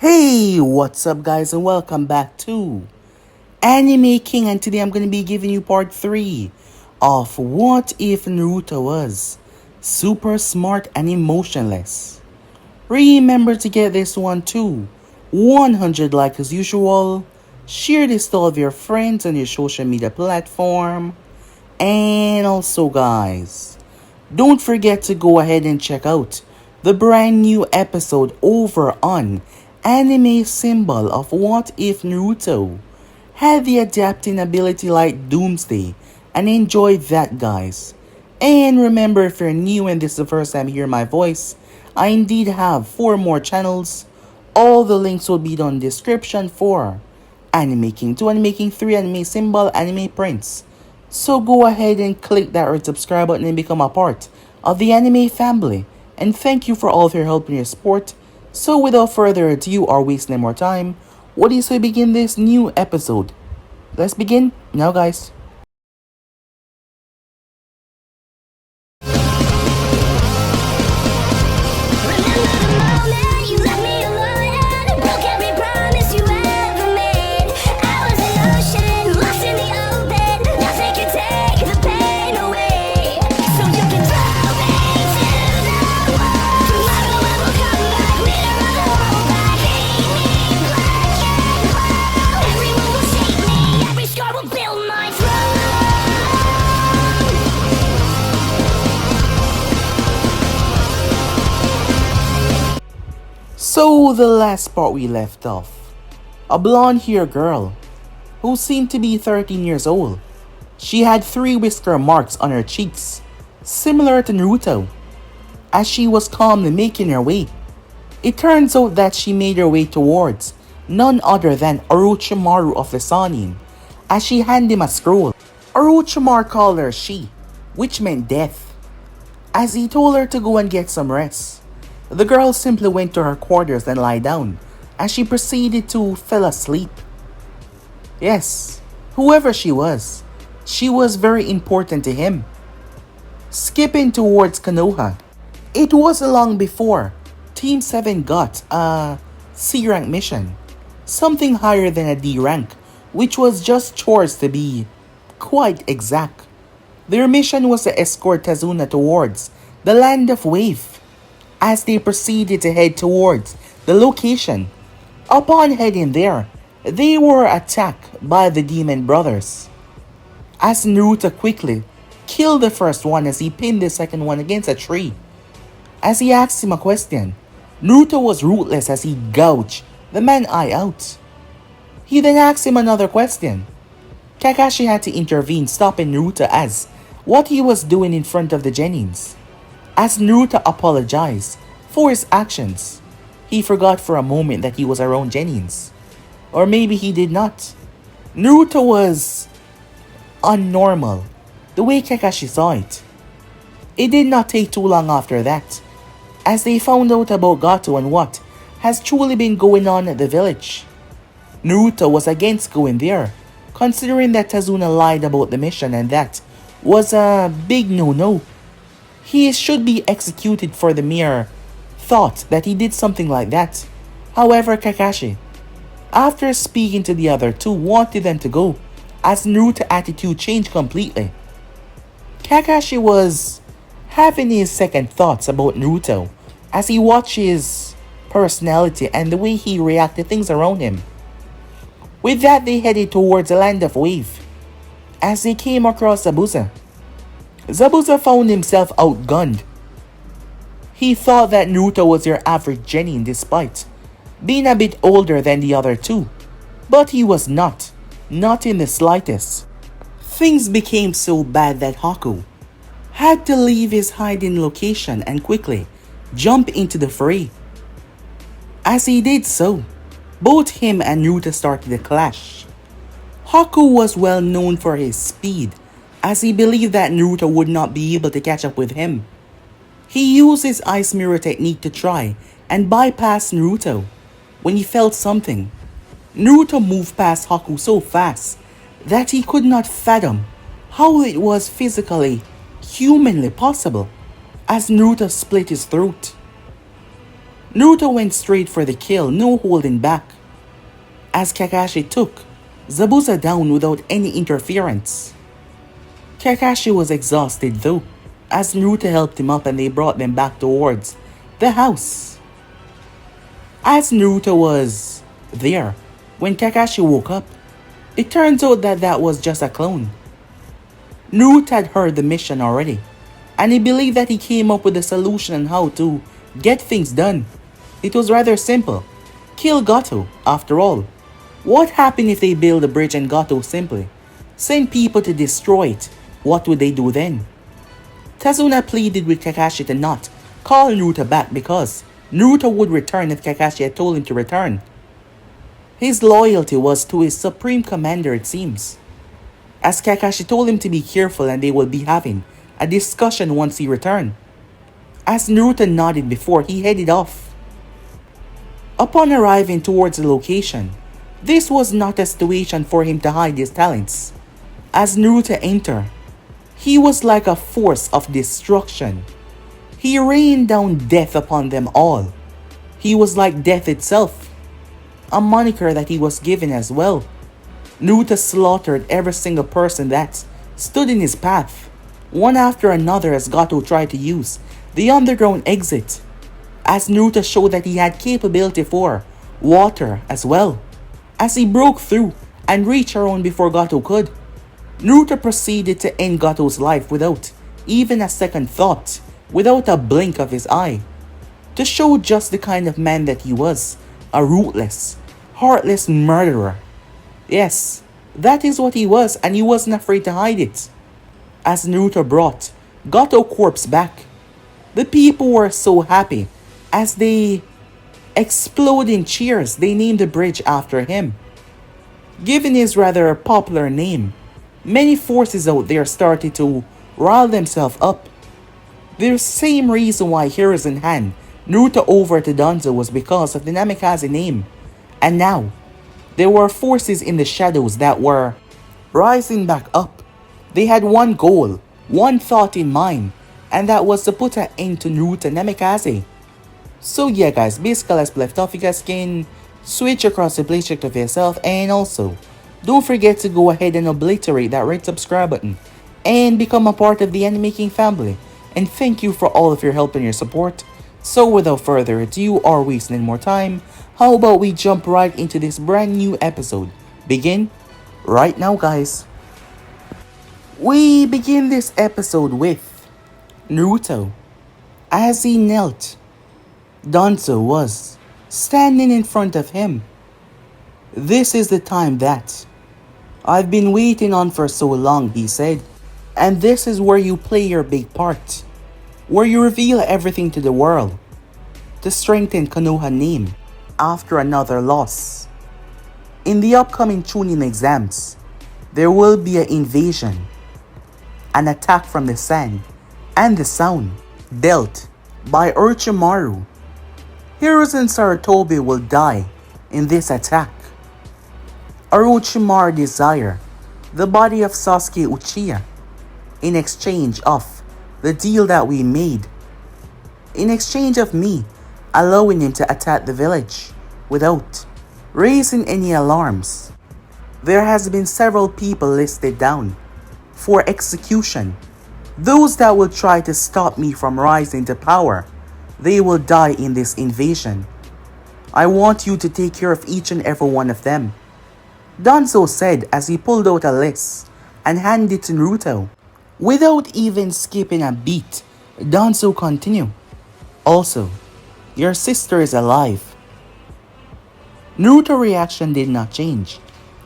Hey, what's up guys and welcome back to Anime King, and today I'm going to be giving you part 3 of What If Naruto Was Super Smart and Emotionless. Remember to get this one to 100 likes as usual, share this to all of your friends on your social media platform, and also guys, don't forget to go ahead and check out the brand new episode over on Anime Symbol of What If Naruto had the adapting ability like Doomsday, and enjoy that guys. And remember, if you're new and this is the first time you hear my voice, I indeed have 4 more channels. All the links will be down in the description for Anime King 2, Anime King 3, Anime Symbol, Anime Prince. So go ahead and click that red subscribe button and become a part of the anime family. And thank you for all of your help and your support. So without further ado or wasting any more time, what do you say we begin this new episode? Let's begin now guys. So the last part we left off, a blonde-haired girl who seemed to be 13 years old. She had 3 whisker marks on her cheeks, similar to Naruto, as she was calmly making her way. It turns out that she made her way towards none other than Orochimaru of the Sannin, as she handed him a scroll. Orochimaru called her she, which meant death, as he told her to go and get some rest. The girl simply went to her quarters and lay down, as she proceeded to fall asleep. Yes, whoever she was very important to him. Skipping towards Konoha, it wasn't long before Team 7 got a C rank mission, something higher than a D rank, which was just chores to be quite exact. Their mission was to escort Tazuna towards the Land of Wave. As they proceeded to head towards the location, upon heading there, they were attacked by the Demon Brothers. As Naruto quickly killed the first one as he pinned the second one against a tree. As he asked him a question, Naruto was ruthless as he gouged the man's eye out. He then asked him another question. Kakashi had to intervene, stopping Naruto as what he was doing in front of the Genins. As Naruto apologized for his actions, he forgot for a moment that he was around Genins. Or maybe he did not. Naruto was unnormal, the way Kakashi saw it. It did not take too long after that, as they found out about Gato and what has truly been going on at the village. Naruto was against going there, considering that Tazuna lied about the mission, and that was a big no-no. He should be executed for the mere thought that he did something like that. However, Kakashi, after speaking to the other two, wanted them to go, as Naruto's attitude changed completely. Kakashi was having his second thoughts about Naruto as he watched his personality and the way he reacted to things around him. With that, they headed towards the Land of Wave. As they came across Zabuza, Zabuza found himself outgunned. He thought that Naruto was your average genin despite being a bit older than the other two, but he was not in the slightest. Things became so bad that Haku had to leave his hiding location and quickly jump into the fray. As he did so, both him and Naruto started a clash. Haku was well known for his speed, as he believed that Naruto would not be able to catch up with him. He used his ice mirror technique to try and bypass Naruto. When he felt something, Naruto moved past Haku so fast that he could not fathom how it was physically, humanly possible, as Naruto split his throat. Naruto went straight for the kill, no holding back, as Kakashi took Zabuza down without any interference. Kakashi was exhausted though, as Naruto helped him up and they brought them back towards the house. As Naruto was there, when Kakashi woke up, it turns out that that was just a clone. Naruto had heard the mission already, and he believed that he came up with a solution on how to get things done. It was rather simple. Kill Gato, after all. What happened if they build a bridge and Gato simply send people to destroy it? What would they do then? Tazuna pleaded with Kakashi to not call Naruto back because Naruto would return if Kakashi had told him to return. His loyalty was to his supreme commander, it seems, as Kakashi told him to be careful and they will be having a discussion once he returned. As Naruto nodded before he headed off. Upon arriving towards the location, this was not a situation for him to hide his talents. As Naruto entered, he was like a force of destruction. He rained down death upon them all. He was like death itself, a moniker that he was given as well. Naruto slaughtered every single person that stood in his path, one after another as Gato tried to use the underground exit, as Naruto showed that he had capability for water as well, as he broke through and reached around before Gato could. Naruto proceeded to end Gato's life without even a second thought, without a blink of his eye, to show just the kind of man that he was, a ruthless, heartless murderer. Yes, that is what he was, and he wasn't afraid to hide it. As Naruto brought Gato corpse back, the people were so happy as they exploded in cheers. They named the bridge after him. Given his rather popular name, many forces out there started to rile themselves up. The same reason why Hiruzen hand Naruto over to Danzo was because of the Namikaze name. And now, there were forces in the shadows that were rising back up. They had one goal, one thought in mind, and that was to put an end to Naruto Namikaze. So yeah guys, basically as left off, you guys can switch across the play check of yourself, and also don't forget to go ahead and obliterate that red subscribe button and become a part of the Anime King family. And thank you for all of your help and your support. So without further ado or wasting any more time, how about we jump right into this brand new episode? Begin right now guys. We begin this episode with Naruto. As he knelt, Danzo was standing in front of him. This is the time that I've been waiting on for so long, he said. And this is where you play your big part, where you reveal everything to the world, to strengthen Konoha's name after another loss. In the upcoming Chunin exams, there will be an invasion, an attack from the sand and the sound dealt by Orochimaru. Hiruzen Sarutobi will die in this attack. Orochimaru desire the body of Sasuke Uchiha in exchange of the deal that we made, in exchange of me allowing him to attack the village without raising any alarms. There has been several people listed down for execution. Those that will try to stop me from rising to power, they will die in this invasion. I want you to take care of each and every one of them, Danzo said as he pulled out a list and handed it to Naruto. Without even skipping a beat, Danzo continued. Also, your sister is alive. Naruto's reaction did not change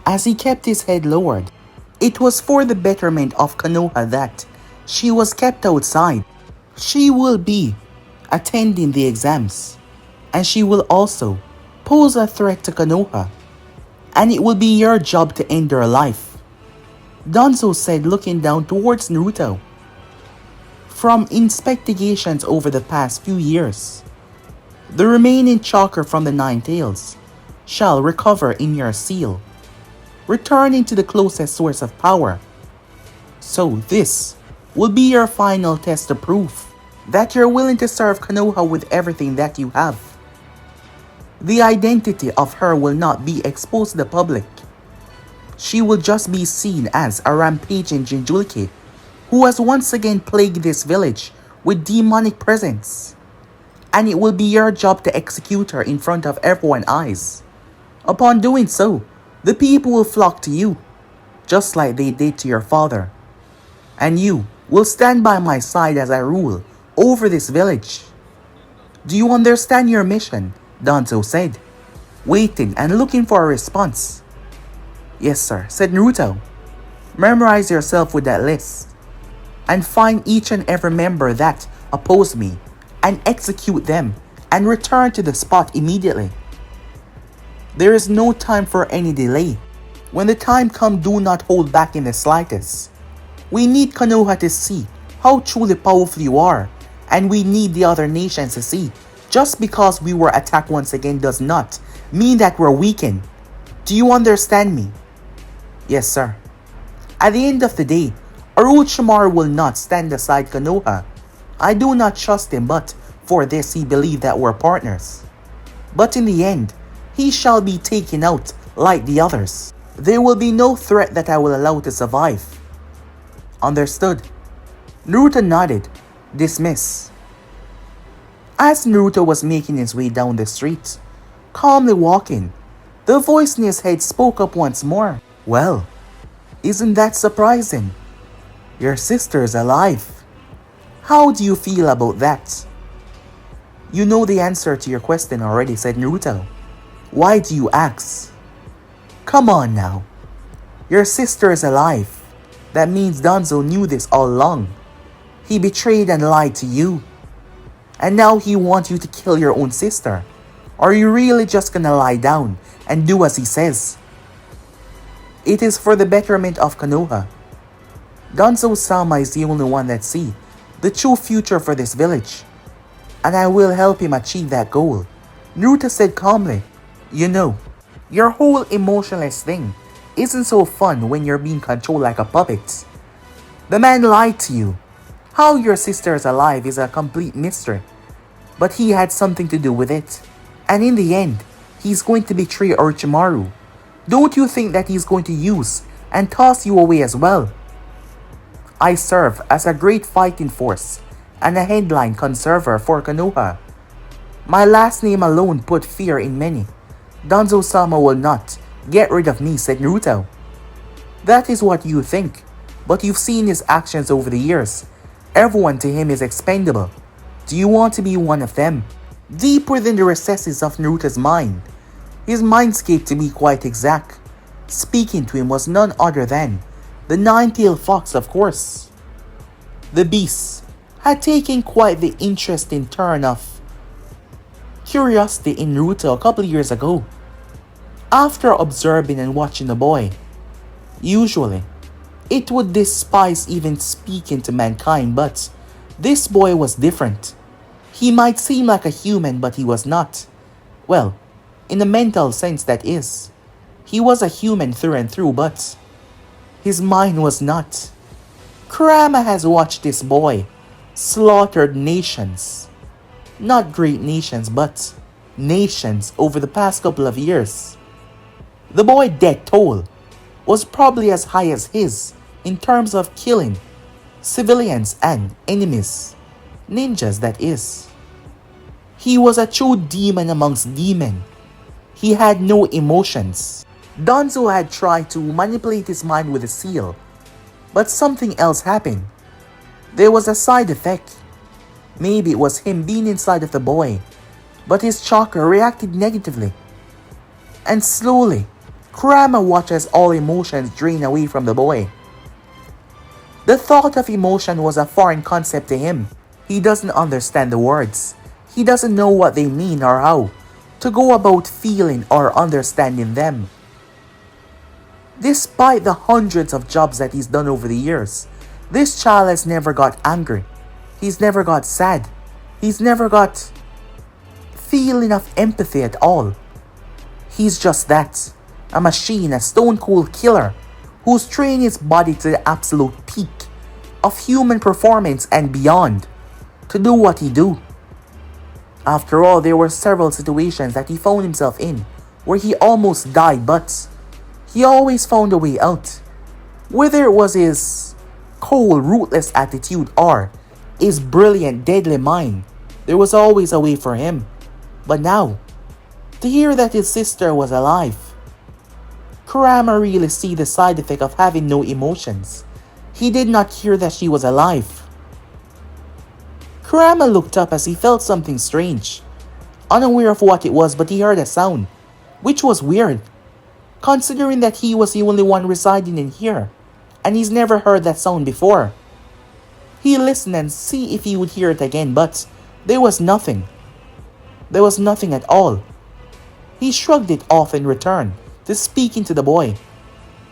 as he kept his head lowered. It was for the betterment of Konoha that she was kept outside. She will be attending the exams, and she will also pose a threat to Konoha, and it will be your job to end her life, Danzo said, looking down towards Naruto. From investigations over the past few years, the remaining chakra from the Nine Tails shall recover in your seal, returning to the closest source of power. So this will be your final test of proof that you're willing to serve Konoha with everything that you have. The identity of her will not be exposed to the public. She will just be seen as a rampaging Jinchuriki who has once again plagued this village with demonic presence. And it will be your job to execute her in front of everyone's eyes. Upon doing so, the people will flock to you, just like they did to your father. And you will stand by my side as I rule over this village. Do you understand your mission? Danzo said, waiting and looking for a response. Yes, sir, said Naruto. Memorize yourself with that list, and find each and every member that oppose me, and execute them, and return to the spot immediately. There is no time for any delay. When the time comes, do not hold back in the slightest. We need Konoha to see how truly powerful you are, and we need the other nations to see. Just because we were attacked once again does not mean that we're weakened. Do you understand me? Yes, sir. At the end of the day, Orochimaru will not stand aside Konoha. I do not trust him, but for this he believed that we're partners. But in the end, he shall be taken out like the others. There will be no threat that I will allow to survive. Understood. Naruto nodded. Dismiss. As Naruto was making his way down the street, calmly walking, the voice in his head spoke up once more. Well, isn't that surprising? Your sister is alive. How do you feel about that? You know the answer to your question already, said Naruto. Why do you ask? Come on now. Your sister is alive. That means Danzo knew this all along. He betrayed and lied to you. And now he wants you to kill your own sister. Are you really just gonna lie down and do as he says? It is for the betterment of Konoha. Danzo-sama is the only one that sees the true future for this village, and I will help him achieve that goal. Naruto said calmly, you know, your whole emotionless thing isn't so fun when you're being controlled like a puppet. The man lied to you. How your sister is alive is a complete mystery, but he had something to do with it, and in the end, he's going to betray Orochimaru. Don't you think that he's going to use and toss you away as well? I serve as a great fighting force and a headline conserver for Konoha. My last name alone put fear in many. Danzo-sama will not get rid of me, said Naruto. That is what you think, but you've seen his actions over the years. Everyone to him is expendable. Do you want to be one of them? Deep within the recesses of Naruto's mind, his mindscape to be quite exact, speaking to him was none other than the nine-tailed fox, of course. The beast had taken quite the interesting turn of curiosity in Naruto a couple years ago. After observing and watching the boy, usually it would despise even speaking to mankind, but this boy was different. He might seem like a human, but he was not. Well, in a mental sense, that is. He was a human through and through, but his mind was not. Kurama has watched this boy slaughtered nations. Not great nations, but nations over the past couple of years. The boy's death toll was probably as high as his in terms of killing civilians and enemies. Ninjas, that is. He was a true demon amongst demons. He had no emotions. Danzo had tried to manipulate his mind with a seal, but something else happened. There was a side effect. Maybe it was him being inside of the boy, but his chakra reacted negatively. And slowly, Kurama watches all emotions drain away from the boy. The thought of emotion was a foreign concept to him. He doesn't understand the words. He doesn't know what they mean or how to go about feeling or understanding them. Despite the hundreds of jobs that he's done over the years, this child has never got angry. He's never got sad. He's never got feeling of empathy at all. He's just that. A machine, a stone cold killer who's trained his body to the absolute peak of human performance and beyond to do what he do. After all, there were several situations that he found himself in where he almost died, but he always found a way out. Whether it was his cold, ruthless attitude or his brilliant, deadly mind, there was always a way for him. But now, to hear that his sister was alive, Kurama really see the side effect of having no emotions. He did not hear that she was alive. Kurama looked up as he felt something strange. Unaware of what it was, but he heard a sound, which was weird, considering that he was the only one residing in here, and he's never heard that sound before. He listened and see if he would hear it again, but there was nothing. There was nothing at all. He shrugged it off and returned to speaking to the boy.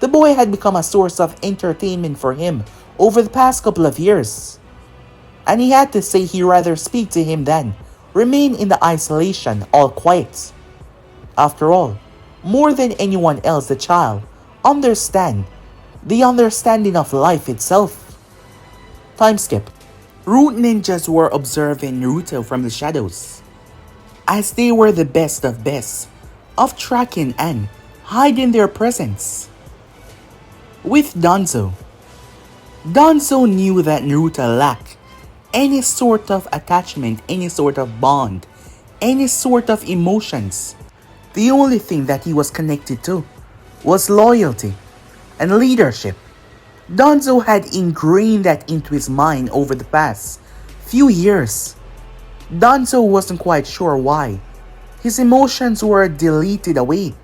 The boy had become a source of entertainment for him over the past couple of years, and he had to say he'd rather speak to him than remain in the isolation, all quiet. After all, more than anyone else, the child understand the understanding of life itself. Time skip. Root ninjas were observing Naruto from the shadows, as they were the best of tracking and hiding their presence. With Danzo knew that Naruto lacked any sort of attachment, any sort of bond, any sort of emotions. The only thing that he was connected to was loyalty and leadership. Danzo had ingrained that into his mind over the past few years. Danzo wasn't quite sure why his emotions were deleted away.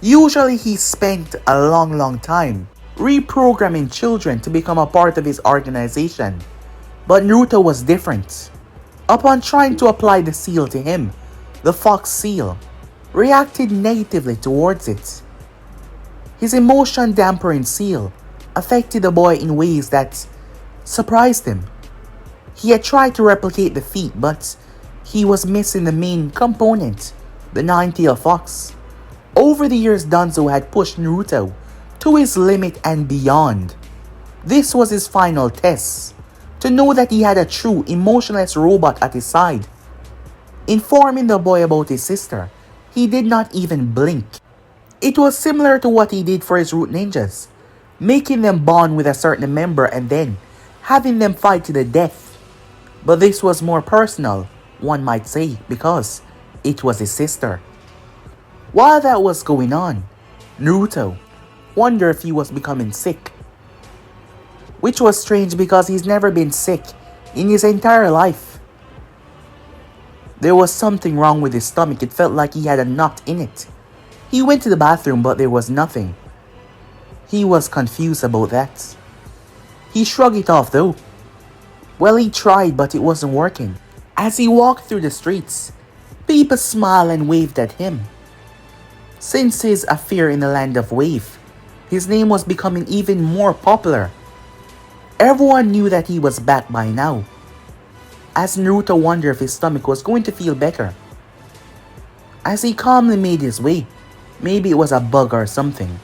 Usually he spent a long time reprogramming children to become a part of his organization. But Naruto was different. Upon trying to apply the seal to him, the fox seal reacted negatively towards it. His emotion dampening seal affected the boy in ways that surprised him. He had tried to replicate the feat, but he was missing the main component, the nine-tailed fox. Over the years, Danzo had pushed Naruto to his limit and beyond. This was his final test, to know that he had a true emotionless robot at his side. Informing the boy about his sister, he did not even blink. It was similar to what he did for his root ninjas, making them bond with a certain member and then having them fight to the death. But this was more personal, one might say, because it was his sister. While that was going on, Naruto wondered if he was becoming sick. Which was strange because he's never been sick in his entire life. There was something wrong with his stomach. It felt like he had a knot in it. He went to the bathroom, but there was nothing. He was confused about that. He shrugged it off though. Well, he tried, but it wasn't working. As he walked through the streets, people smiled and waved at him. Since his affair in the land of Wave, his name was becoming even more popular. Everyone knew that he was back by now. As Naruto wondered if his stomach was going to feel better. As he calmly made his way, maybe it was a bug or something.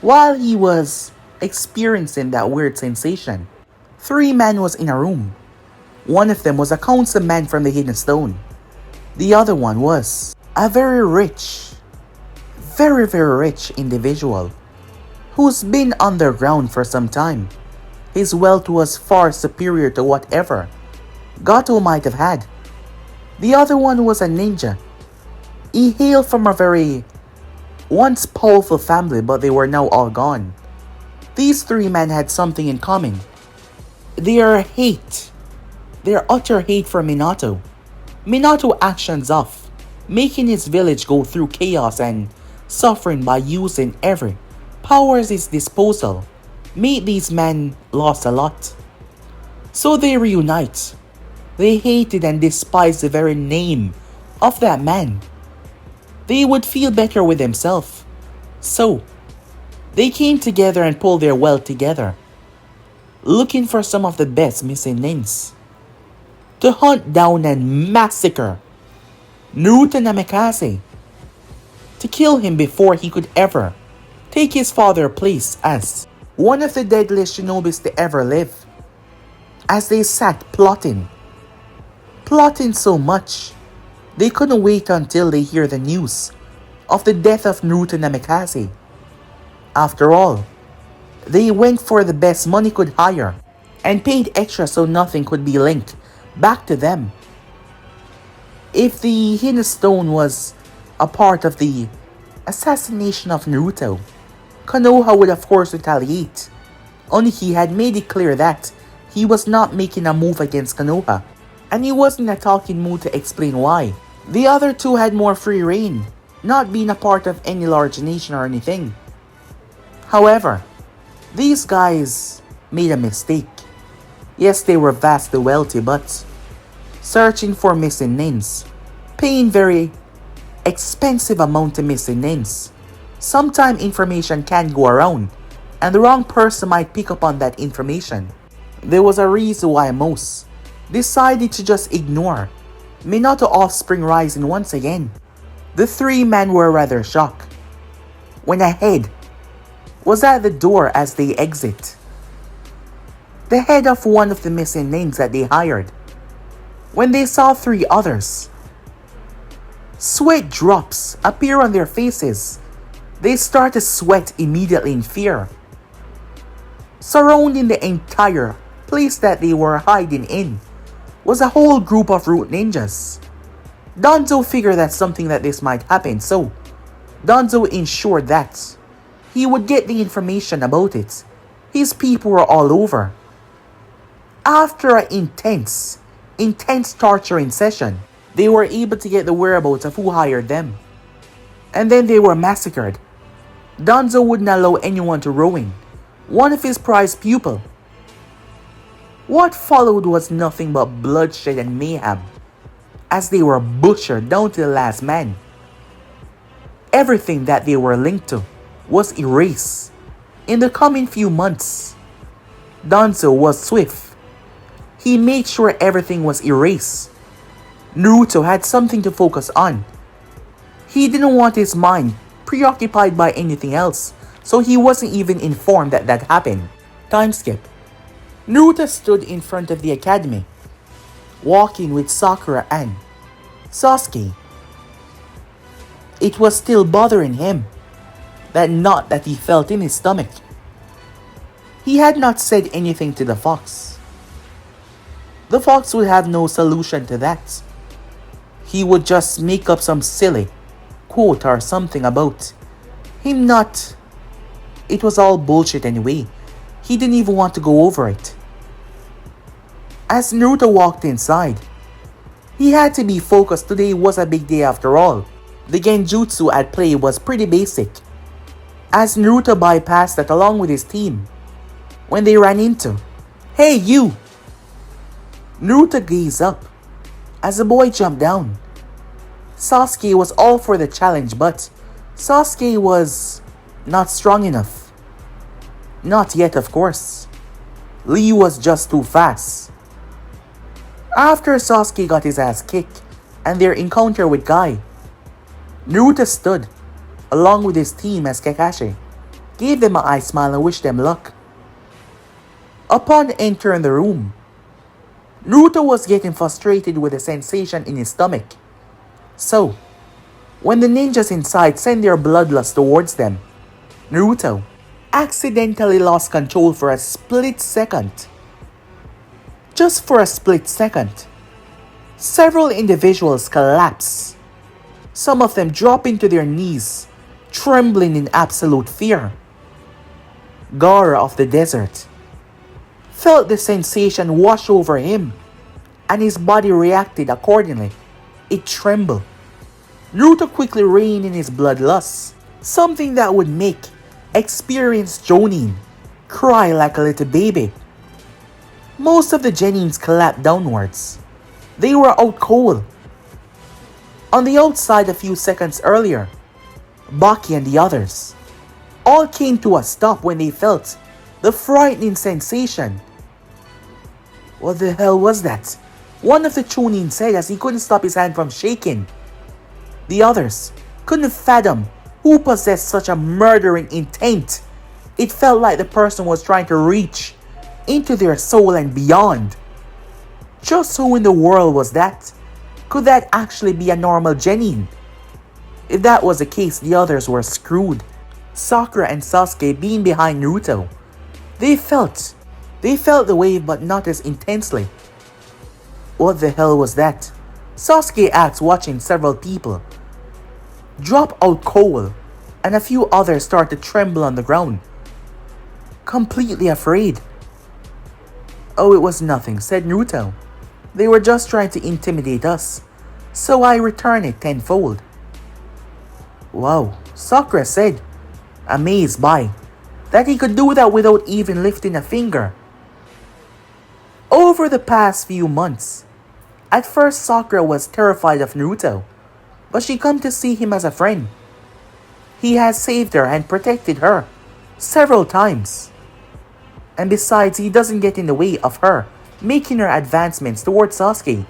While he was experiencing that weird sensation, 3 men was in a room. One of them was a councilman from the Hidden Stone. The other one was a very rich individual who's been underground for some time. His wealth was far superior to whatever Gato might have had. The other one was a ninja. He hailed from a very once powerful family, but they were now all gone. These 3 men had something in common. Their utter hate for Minato. Minato actions of making his village go through chaos and suffering by using every power at his disposal made these men lost a lot. So they reunite. They hated and despised the very name of that man. They would feel better with themselves. So they came together and pulled their wealth together, looking for some of the best missing ninjas to hunt down and massacre Naruto Namikaze, to kill him before he could ever take his father's place as one of the deadliest shinobis to ever live. As they sat plotting, plotting so much they couldn't wait until they hear the news of the death of Naruto Namikaze. After all, they went for the best money could hire and paid extra so nothing could be linked back to them. If the Hidden Stone was a part of the assassination of Naruto, Konoha would of course retaliate. Only he had made it clear that he was not making a move against Konoha, and he wasn't in a talking mood to explain why. The other two had more free reign, not being a part of any large nation or anything. However, these guys made a mistake. Yes, they were vastly wealthy, but searching for missing names, paying very expensive amount to missing names. Sometimes information can go around, and the wrong person might pick up on that information. There was a reason why most decided to just ignore Minato offspring rising once again. The three men were rather shocked when a head was at the door as they exit. The head of one of the missing names that they hired. When they saw three others, sweat drops appear on their faces. They start to sweat immediately in fear. Surrounding the entire place that they were hiding in was a whole group of root ninjas. Danzo figured that something like this might happen, so Danzo ensured that he would get the information about it. His people were all over. After an intense torturing session, they were able to get the whereabouts of who hired them. And then they were massacred. Danzo wouldn't allow anyone to ruin one of his prized pupils. What followed was nothing but bloodshed and mayhem, as they were butchered down to the last man. Everything that they were linked to was erased. In the coming few months, Danzo was swift. He made sure everything was erased. Naruto had something to focus on. He didn't want his mind preoccupied by anything else, so he wasn't even informed that that happened. Time skip. Naruto stood in front of the academy, walking with Sakura and Sasuke. It was still bothering him, that knot that he felt in his stomach. He had not said anything to the fox. The fox would have no solution to that. He would just make up some silly quote or something about him not. It was all bullshit anyway. He didn't even want to go over it. As Naruto walked inside, he had to be focused. Today was a big day after all. The genjutsu at play was pretty basic, as Naruto bypassed that along with his team when they ran into, "Hey you!" Naruto gazed up as the boy jumped down. Sasuke was all for the challenge, but Sasuke was not strong enough. Not yet, of course. Lee was just too fast. After Sasuke got his ass kicked and their encounter with Guy, Naruto stood along with his team as Kakashi gave them an eye smile and wished them luck. Upon entering the room, Naruto was getting frustrated with the sensation in his stomach. So, when the ninjas inside sent their bloodlust towards them, Naruto accidentally lost control for a split second. Just for a split second, several individuals collapsed, some of them dropping to their knees, trembling in absolute fear. Gara of the desert felt the sensation wash over him, and his body reacted accordingly. It trembled. Naruto quickly reined in his bloodlust, something that would make experienced Jonin cry like a little baby. Most of the Genins collapsed downwards. They were out cold. On the outside a few seconds earlier, Baki and the others all came to a stop when they felt the frightening sensation. What the hell was that? One of the Chunin said as he couldn't stop his hand from shaking. The others couldn't fathom who possessed such a murdering intent. It felt like the person was trying to reach into their soul and beyond. Just who in the world was that? Could that actually be a normal genin? If that was the case, the others were screwed. Sakura and Sasuke being behind Naruto. They felt the wave but not as intensely. What the hell was that? Sasuke asked, watching several people drop out cold, and a few others start to tremble on the ground, completely afraid. Oh, it was nothing, said Naruto. They were just trying to intimidate us, so I returned it tenfold. Wow, Sakura said, amazed by that he could do that without even lifting a finger. Over the past few months, at first Sakura was terrified of Naruto, but she come to see him as a friend. He has saved her and protected her several times. And besides, he doesn't get in the way of her making her advancements towards Sasuke.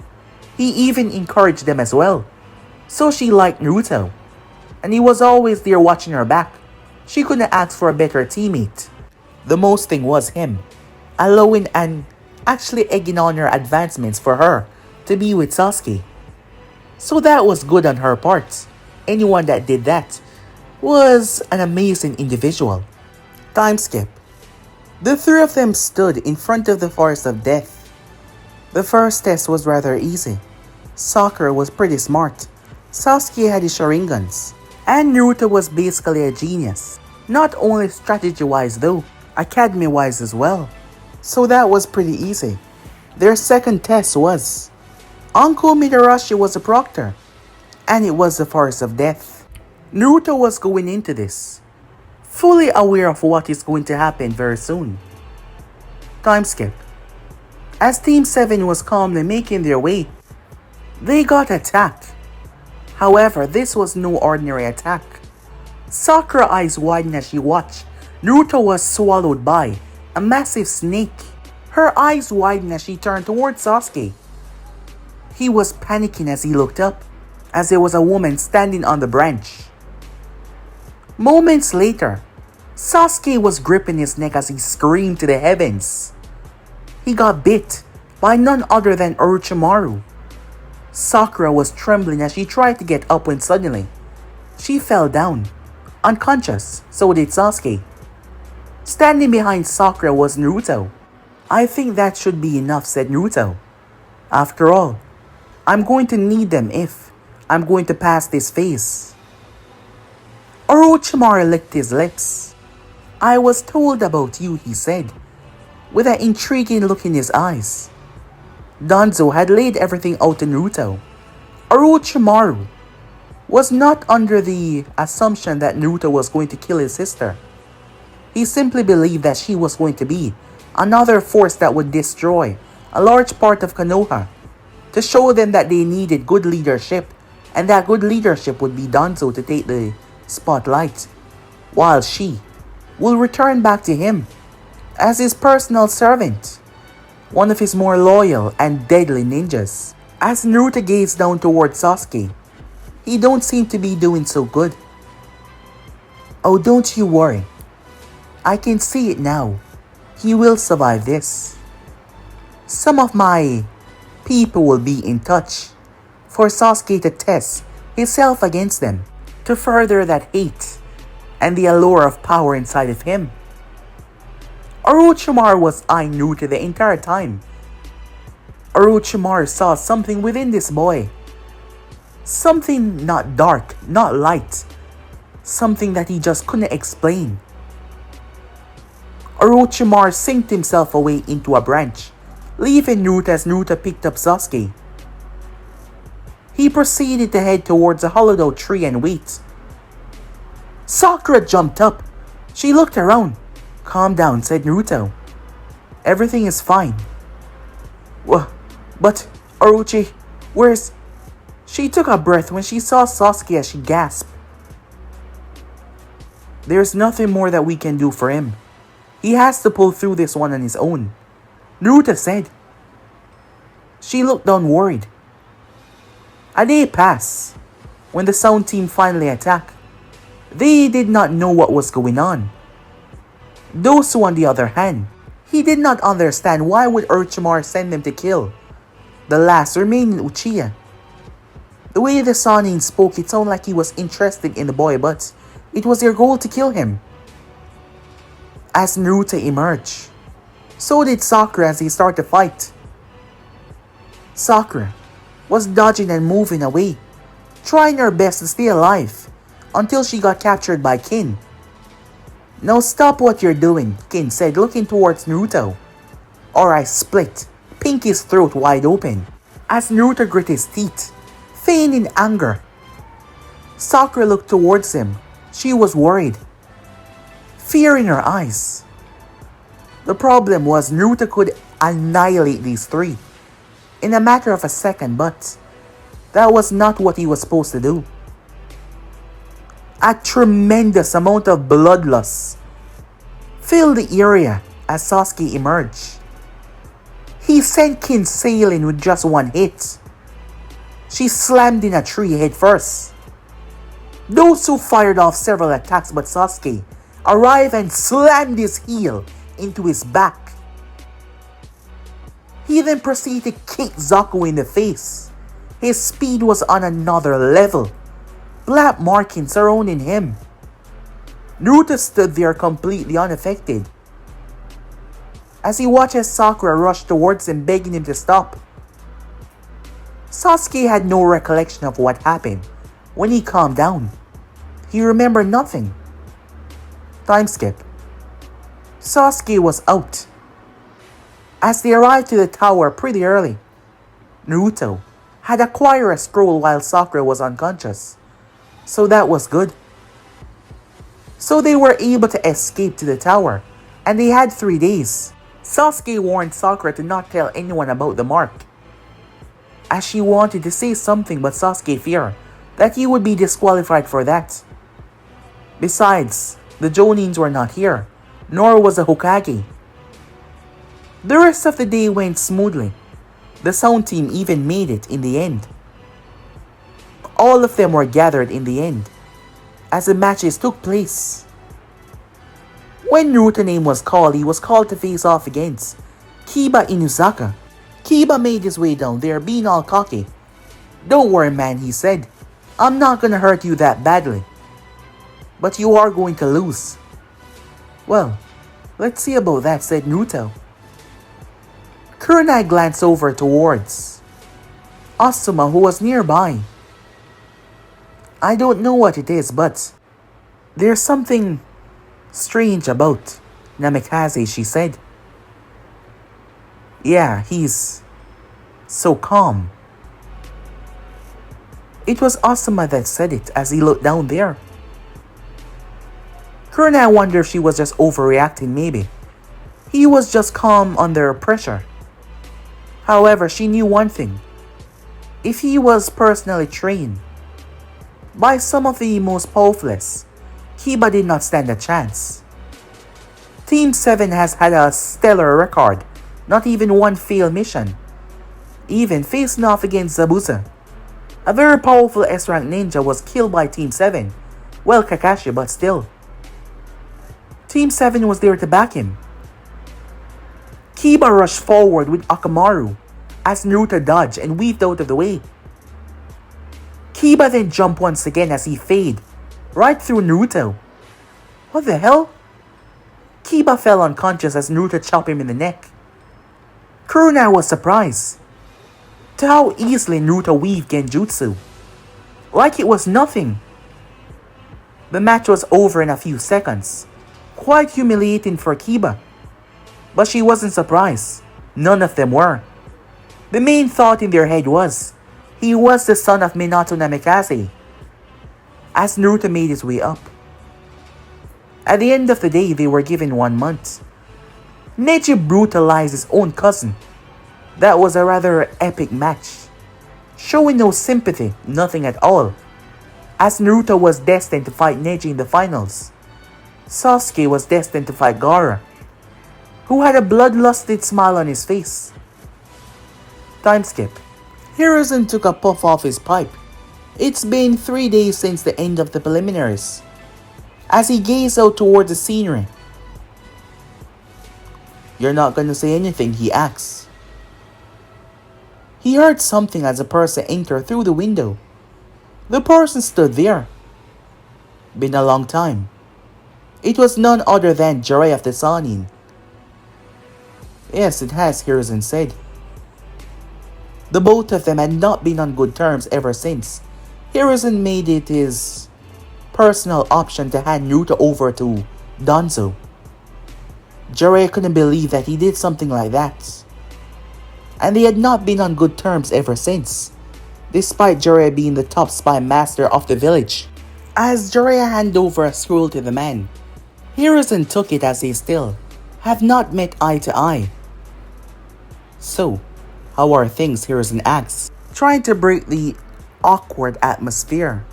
He even encouraged them as well. So she liked Naruto, and he was always there watching her back. She couldn't ask for a better teammate. The most thing was him, allowing and actually egging on her advancements for her to be with Sasuke. So that was good on her part. Anyone that did that was an amazing individual. Time skip. The three of them stood in front of the forest of death. The first test was rather easy. Sakura was pretty smart. Sasuke had his Sharingans. And Naruto was basically a genius. Not only strategy-wise though, academy-wise as well. So that was pretty easy. Their second test was Uncle Midarashi was a proctor, and it was the forest of death. Naruto was going into this, fully aware of what is going to happen very soon. Time skip. As Team 7 was calmly making their way, they got attacked. However, this was no ordinary attack. Sakura's eyes widened as she watched. Naruto was swallowed by a massive snake. Her eyes widened as she turned towards Sasuke. He was panicking as he looked up, as there was a woman standing on the branch. Moments later, Sasuke was gripping his neck as he screamed to the heavens. He got bit by none other than Orochimaru. Sakura was trembling as she tried to get up when suddenly, she fell down, unconscious. So did Sasuke. Standing behind Sakura was Naruto. I think that should be enough, said Naruto. After all, I'm going to need them if I'm going to pass this phase. Orochimaru licked his lips. I was told about you, he said, with an intriguing look in his eyes. Danzo had laid everything out to Naruto. Orochimaru was not under the assumption that Naruto was going to kill his sister. He simply believed that she was going to be another force that would destroy a large part of Konoha, to show them that they needed good leadership, and that good leadership would be Danzo to take the spotlight, while she will return back to him as his personal servant, one of his more loyal and deadly ninjas. As Naruto gazed down towards Sasuke, he don't seem to be doing so good. Oh, don't you worry. I can see it now. He will survive this. Some of my people will be in touch for Sasuke to test himself against them, to further that hate and the allure of power inside of him. Orochimaru was eyeing Naruto the entire time. Orochimaru saw something within this boy. Something not dark, not light. Something that he just couldn't explain. Orochimaru sinked himself away into a branch, leaving Naruto as Naruto picked up Sasuke. He proceeded to head towards a hollowed out tree and wait. Sakura jumped up. She looked around. Calm down, said Naruto. Everything is fine. But Orochi, where's... She took a breath when she saw Sasuke as she gasped. There's nothing more that we can do for him. He has to pull through this one on his own, Naruto said. She looked down worried. A day passed. When the sound team finally attacked, they did not know what was going on. Those who, on the other hand, he did not understand why would Orochimaru send them to kill the last remaining Uchiha. The way the Sannin spoke, it sounded like he was interested in the boy, but it was their goal to kill him. As Naruto emerged, so did Sakura as they started to fight. Sakura was dodging and moving away, trying her best to stay alive, until she got captured by Kin. "Now stop what you're doing," Kin said, looking towards Naruto, "or I split Pinky's throat wide open." As Naruto grit his teeth, feigning anger, Sakura looked towards him. She was worried, fear in her eyes. The problem was Naruto could annihilate these three in a matter of a second, but that was not what he was supposed to do. A tremendous amount of bloodlust filled the area as Sasuke emerged. He sent Kin sailing with just one hit. She slammed in a tree head first. Those two fired off several attacks, but Sasuke arrived and slammed his heel into his back. He then proceeded to kick Zaku in the face. His speed was on another level, black markings surrounding him. Naruto stood there completely unaffected as he watched as Sakura rushed towards him, begging him to stop. Sasuke had no recollection of what happened. When he calmed down, he remembered nothing. Time skip. Sasuke was out. As they arrived to the tower pretty early, Naruto had acquired a scroll while Sakura was unconscious, so that was good. So they were able to escape to the tower, and they had 3 days. Sasuke warned Sakura to not tell anyone about the mark, as she wanted to say something, but Sasuke feared that he would be disqualified for that. Besides, the Jonins were not here, nor was the Hokage. The rest of the day went smoothly. The sound team even made it in the end. All of them were gathered in the end as the matches took place. When Naruto's name was called, he was called to face off against Kiba Inuzaka. Kiba made his way down there, being all cocky. "Don't worry, man," he said. "I'm not gonna hurt you that badly. But you are going to lose." "Well, let's see about that," said Naruto. Kurenai glanced over towards Asuma, who was nearby. "I don't know what it is, but there's something strange about Namikaze," she said. "Yeah, he's so calm." It was Asuma that said it as he looked down there. Kurenai wondered if she was just overreacting. Maybe he was just calm under pressure. However, she knew one thing. If he was personally trained by some of the most powerful, Kiba did not stand a chance. Team 7 has had a stellar record, not even one failed mission, even facing off against Zabuza. A very powerful S-rank ninja was killed by Team 7, well, Kakashi, but still. Team 7 was there to back him. Kiba rushed forward with Akamaru as Naruto dodged and weaved out of the way. Kiba then jumped once again as he faded right through Naruto. What the hell? Kiba fell unconscious as Naruto chopped him in the neck. Kurenai was surprised to how easily Naruto weaved Genjutsu, like it was nothing. The match was over in a few seconds, quite humiliating for Kiba. But she wasn't surprised. None of them were. The main thought in their head was, he was the son of Minato Namikaze. As Naruto made his way up, at the end of the day, they were given 1 month. Neji brutalized his own cousin. That was a rather epic match, showing no sympathy, nothing at all, as Naruto was destined to fight Neji in the finals. Sasuke was destined to fight Gaara, who had a bloodlusted smile on his face. Time skip. Hiruzen took a puff off his pipe. It's been 3 days since the end of the preliminaries. As he gazed out toward the scenery. "You're not gonna say anything?" he asked. He heard something as a person entered through the window. The person stood there. Been a long time. It was none other than Jiraiya of the Sanin. Yes, it has, Hiruzen said. The both of them had not been on good terms ever since. Hiruzen made it his personal option to hand Naruto over to Danzo. Jiraiya couldn't believe that he did something like that. And they had not been on good terms ever since, despite Jiraiya being the top spy master of the village. As Jiraiya handed over a scroll to the man, Hiruzen took it as they still have not met eye to eye. So, how are things? Hiruzen asked, trying to break the awkward atmosphere.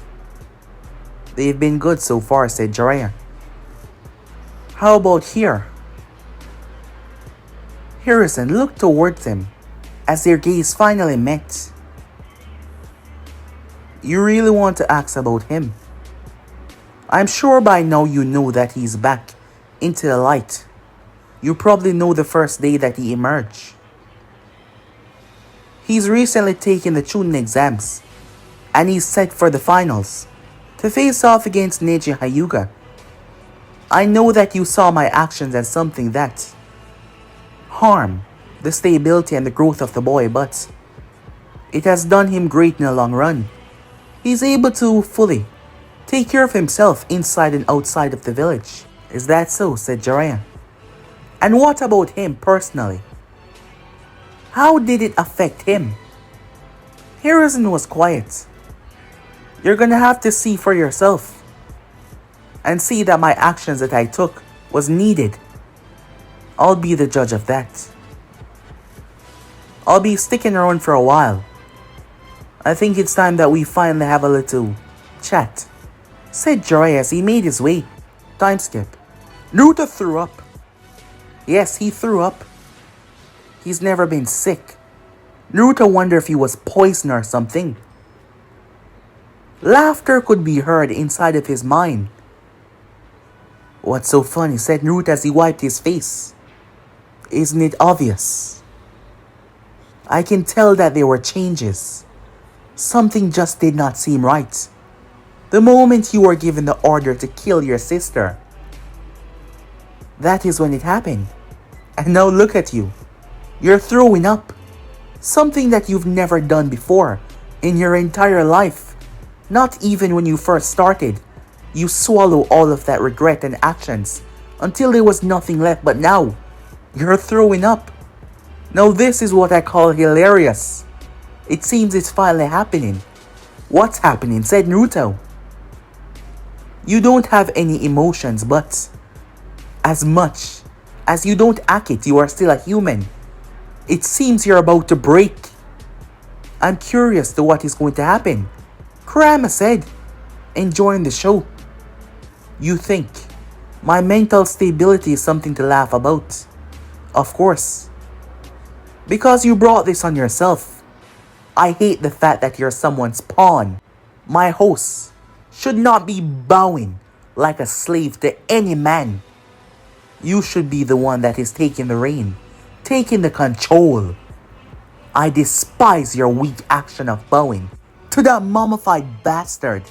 They've been good so far, said Jiraiya. How about here? Hiruzen looked towards him as their gaze finally met. You really want to ask about him? I'm sure by now you know that he's back into the light. You probably know the first day that he emerged. He's recently taken the Chunin Exams, and he's set for the finals to face off against Neji Hyuga. I know that you saw my actions as something that harm the stability and the growth of the boy, but it has done him great in the long run. He's able to fully take care of himself inside and outside of the village. Is that so? Said Jiraiya. And what about him personally? How did it affect him? Hiruzen was quiet. You're gonna have to see for yourself and see that my actions that I took was needed. I'll be the judge of that. I'll be sticking around for a while. I think it's time that we finally have a little chat, said Jiraiya as he made his way. Time skip. Naruto threw up. Yes, he threw up. He's never been sick. Naruto wondered if he was poisoned or something. Laughter could be heard inside of his mind. What's so funny? Said Naruto as he wiped his face. Isn't it obvious? I can tell that there were changes. Something just did not seem right. The moment you were given the order to kill your sister, that is when it happened. And now look at you. You're throwing up. Something that you've never done before in your entire life. Not even when you first started. You swallow all of that regret and actions until there was nothing left, but now you're throwing up. Now this is what I call hilarious. It seems it's finally happening. What's happening? Said Naruto. You don't have any emotions, but as much as you don't act it, you are still a human. It seems you're about to break. I'm curious to what is going to happen. Kurama said, enjoying the show. You think my mental stability is something to laugh about? Of course. Because you brought this on yourself. I hate the fact that you're someone's pawn. My host should not be bowing like a slave to any man. You should be the one that is taking the reign, taking the control. I despise your weak action of bowing to that mummified bastard.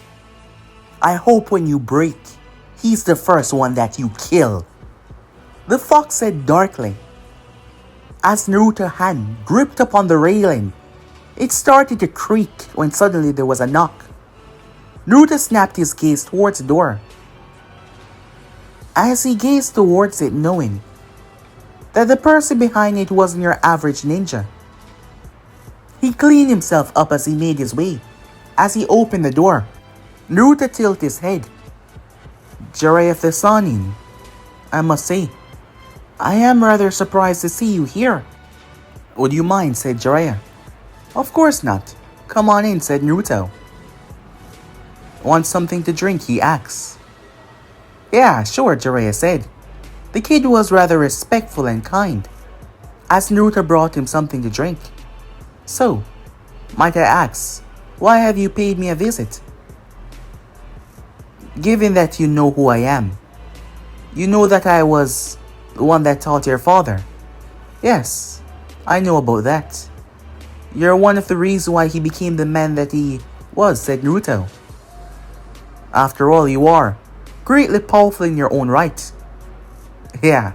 I hope when you break, he's the first one that you kill. The fox said darkly. As Naruto's hand gripped upon the railing, it started to creak when suddenly there was a knock. Naruto snapped his gaze towards the door. As he gazed towards it, knowing that the person behind it wasn't your average ninja, he cleaned himself up as he made his way. As he opened the door, Naruto tilted his head. Jiraiya of the Sanin, I must say, I am rather surprised to see you here. Would you mind? Said Jiraiya. Of course not. Come on in, said Naruto. Want something to drink? He asked. Yeah, sure, Jiraiya said. The kid was rather respectful and kind, as Naruto brought him something to drink. So, might I ask, why have you paid me a visit? Given that you know who I am, you know that I was the one that taught your father. Yes, I know about that. You're one of the reasons why he became the man that he was, said Naruto. After all, you are greatly powerful in your own right. Yeah,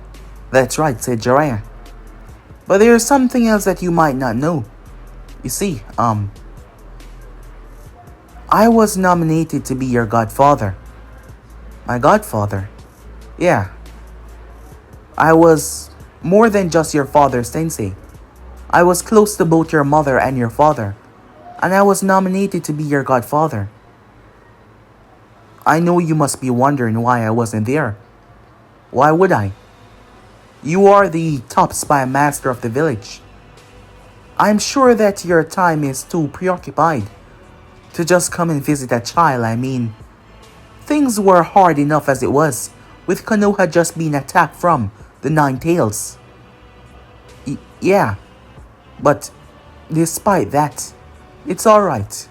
that's right, said Jiraiya. But there's something else that you might not know. You see, I was nominated to be your godfather. My godfather? Yeah. I was more than just your father's sensei. I was close to both your mother and your father, and I was nominated to be your godfather. I know you must be wondering why I wasn't there. Why would I? You are the top spy master of the village. I'm sure that your time is too preoccupied to just come and visit a child. I mean, things were hard enough as it was, with Konoha just being attacked from the Nine Tails. Yeah, but despite that, it's alright.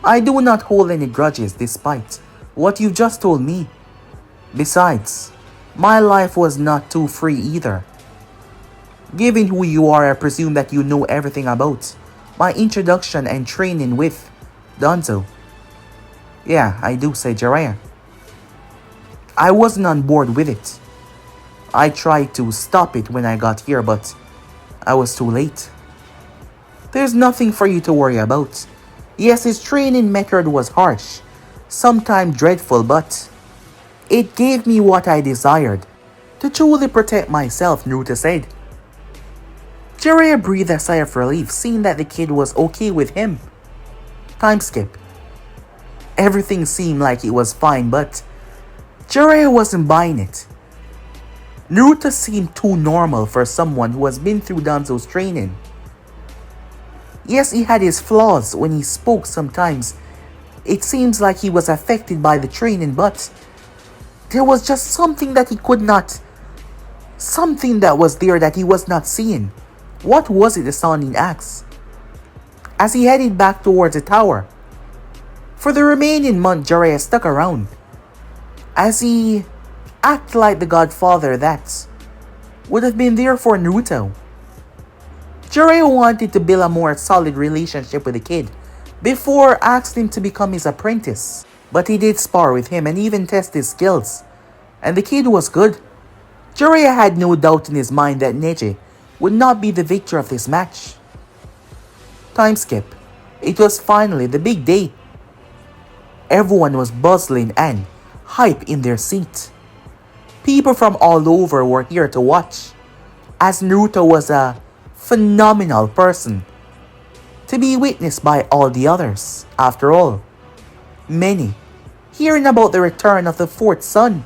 I do not hold any grudges despite what you just told me. Besides, my life was not too free either. Given who you are, I presume that you know everything about my introduction and training with Danzo. Yeah, I do, said Jiraiya. I wasn't on board with it. I tried to stop it when I got here, but I was too late. There's nothing for you to worry about. Yes, his training method was harsh, sometimes dreadful, but it gave me what I desired. To truly protect myself, Naruto said. Jiraiya breathed a sigh of relief, seeing that the kid was okay with him. Time skip. Everything seemed like it was fine, but Jiraiya wasn't buying it. Naruto seemed too normal for someone who has been through Danzo's training. Yes, he had his flaws when he spoke sometimes. It seems like he was affected by the training, but there was just something that he could not... Something that was there that he was not seeing. What was it, the Sannin asked, as he headed back towards the tower? For the remaining month, Jiraiya stuck around, as he acted like the godfather that would have been there for Naruto. Jiraiya wanted to build a more solid relationship with the kid before asking him to become his apprentice. But he did spar with him and even test his skills, and the kid was good. Jiraiya had no doubt in his mind that Neji would not be the victor of this match. Time skip. It was finally the big day. Everyone was bustling and hype in their seat. People from all over were here to watch, as Naruto was a phenomenal person to be witnessed by all the others. After all, many, hearing about the return of the fourth son,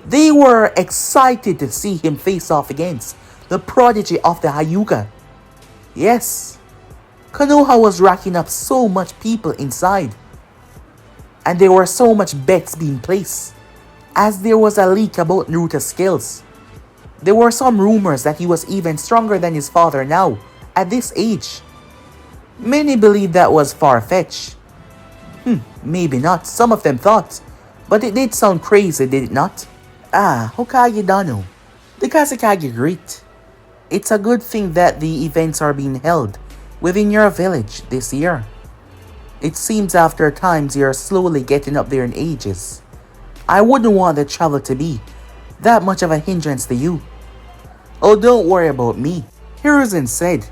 they were excited to see him face off against the prodigy of the Hyuga. Yes, Konoha was racking up so much people inside, and there were so much bets being placed, as there was a leak about Naruto's skills. There were some rumors that he was even stronger than his father now, at this age. Many believed that was far-fetched. Maybe not, some of them thought, but it did sound crazy, did it not? Hokage Dano, the Kazekage greet. It's a good thing that the events are being held within your village this year. It seems after times you're slowly getting up there in ages. I wouldn't want the travel to be that much of a hindrance to you. Oh, don't worry about me, Hiruzen said.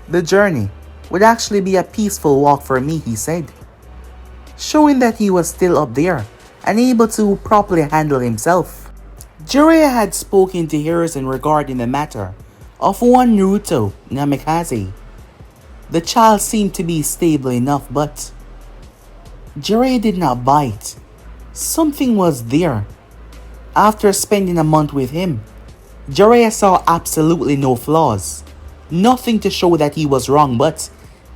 The journey would actually be a peaceful walk for me, he said, showing that he was still up there and able to properly handle himself. Jiraiya had spoken to Hiruzen regarding the matter of one Naruto Namikaze. The child seemed to be stable enough, but Jiraiya did not bite. Something was there. After spending a month with him, Jiraiya saw absolutely no flaws. Nothing to show that he was wrong, but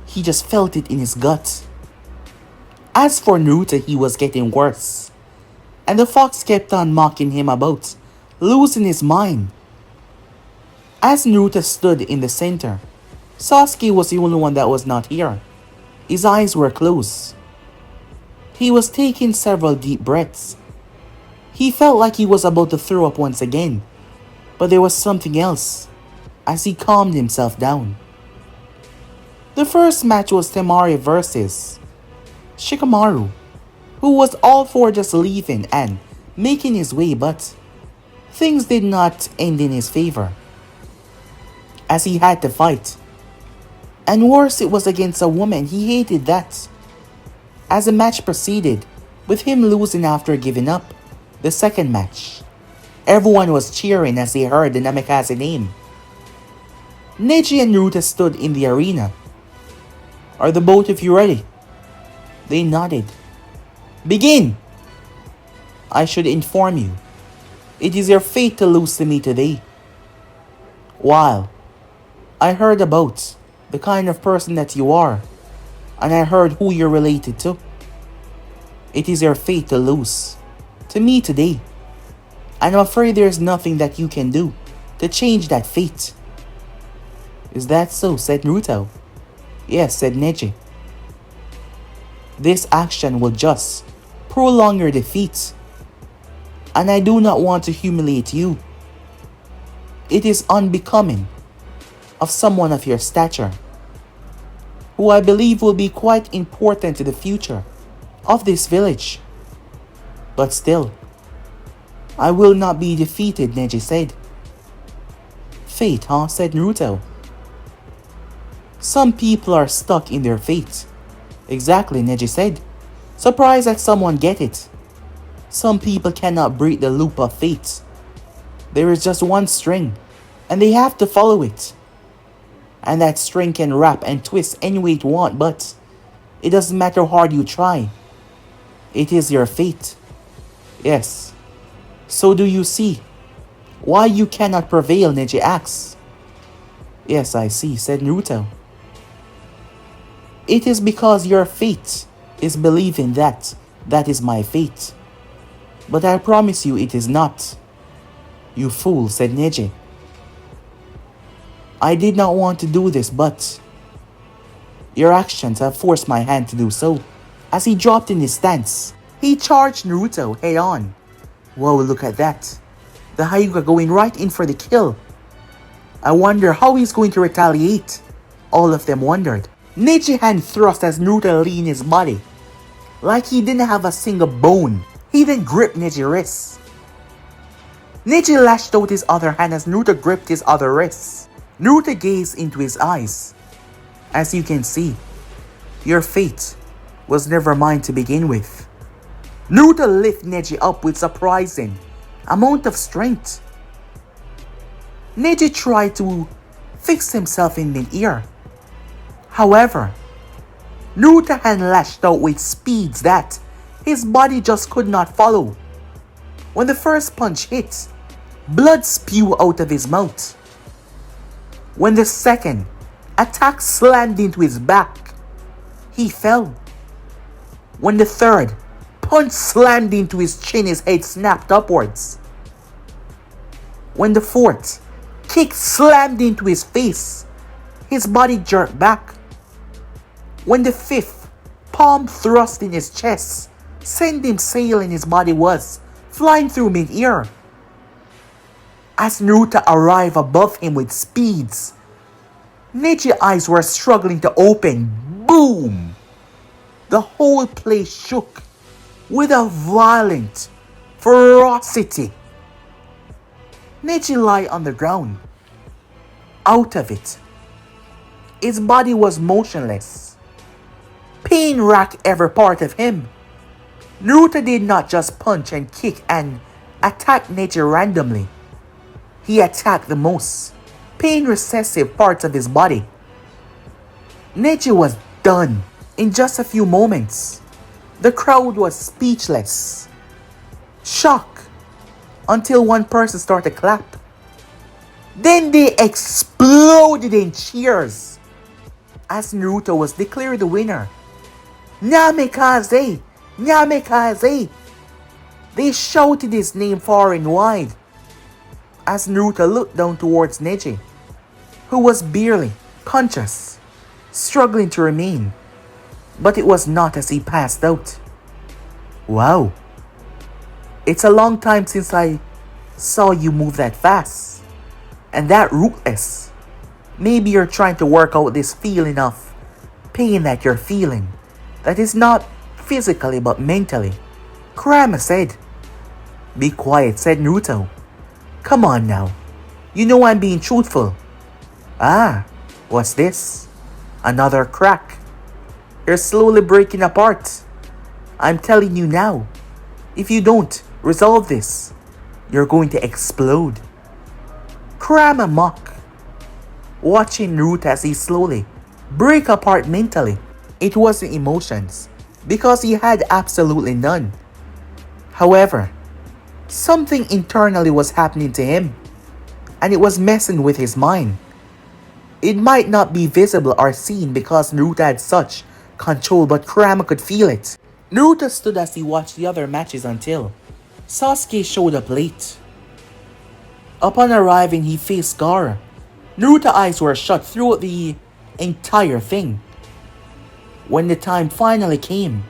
he just felt it in his gut. As for Naruto, he was getting worse, and the fox kept on mocking him about losing his mind. As Naruto stood in the center, Sasuke was the only one that was not here. His eyes were closed. He was taking several deep breaths. He felt like he was about to throw up once again, but there was something else as he calmed himself down. The first match was Temari versus Shikamaru, who was all for just leaving and making his way, but things did not end in his favor, as he had to fight. And worse, it was against a woman. He hated that. As the match proceeded, with him losing after giving up the second match, everyone was cheering as they heard the Namikaze name. Neji and Naruto stood in the arena. "Are the both of you ready?" They nodded. "Begin!" "I should inform you, it is your fate to lose to me today. While I heard about the kind of person that you are, and I heard who you're related to, it is your fate to lose to me today. And I'm afraid there's nothing that you can do to change that fate." "Is that so?" said Naruto. "Yes," said Neji. "This action will just prolong your defeat, and I do not want to humiliate you. It is unbecoming of someone of your stature, who I believe will be quite important to the future of this village. But still, I will not be defeated," Neji said. "Fate, huh?" said Naruto. "Some people are stuck in their fate." "Exactly," Neji said, surprised that someone get it. "Some people cannot break the loop of fate. There is just one string, and they have to follow it. And that string can wrap and twist any way it want, but it doesn't matter how hard you try. It is your fate." "Yes. So do you see why you cannot prevail?" Neji asks. "Yes, I see," said Naruto. "It is because your fate is believing that is my fate. But I promise you it is not." "You fool," said Neji. "I did not want to do this, but your actions have forced my hand to do so." As he dropped in his stance, he charged Naruto head on. Whoa, look at that. The Hyuga going right in for the kill. I wonder how he's going to retaliate. All of them wondered. Neji hand thrust as Naruto leaned his body, like he didn't have a single bone. He then gripped Neji's wrists. Neji lashed out his other hand as Naruto gripped his other wrist. Naruto gazed into his eyes. "As you can see, your fate was never mine to begin with." Naruto lifted Neji up with surprising amount of strength. Neji tried to fix himself in mid-air. However, Naruto hand lashed out with speeds that his body just could not follow. When the first punch hit, blood spewed out of his mouth. When the second attack slammed into his back, he fell. When the third punch slammed into his chin, his head snapped upwards. When the fourth kick slammed into his face, his body jerked back. When the fifth palm thrust in his chest, sent him sailing, his body was flying through mid-air. As Naruto arrived above him with speeds, Neji's eyes were struggling to open. Boom! The whole place shook with a violent ferocity. Neji lay on the ground, out of it. His body was motionless. Pain racked every part of him. Naruto did not just punch and kick and attack Neji randomly. He attacked the most pain-recessive parts of his body. Neji was done in just a few moments. The crowd was speechless, shocked, until one person started to clap. Then they exploded in cheers as Naruto was declared the winner. Namikaze! Namikaze! They shouted his name far and wide as Naruto looked down towards Neji, who was barely conscious, struggling to remain. But it was not as he passed out. Wow. It's a long time since I saw you move that fast and that ruthless. Maybe you're trying to work out this feeling of pain that you're feeling. That is not physically but mentally. Kurama said. Be quiet, said Naruto. Come on now. You know I'm being truthful. Ah, what's this? Another crack. You're slowly breaking apart. I'm telling you now. If you don't resolve this, you're going to explode. Kurama mocked, watching Naruto as he slowly break apart mentally. It wasn't emotions, because he had absolutely none. However, something internally was happening to him, and it was messing with his mind. It might not be visible or seen because Naruto had such control, but Kurama could feel it. Naruto stood as he watched the other matches until Sasuke showed up late. Upon arriving, he faced Gaara. Naruto's eyes were shut throughout the entire thing. When the time finally came,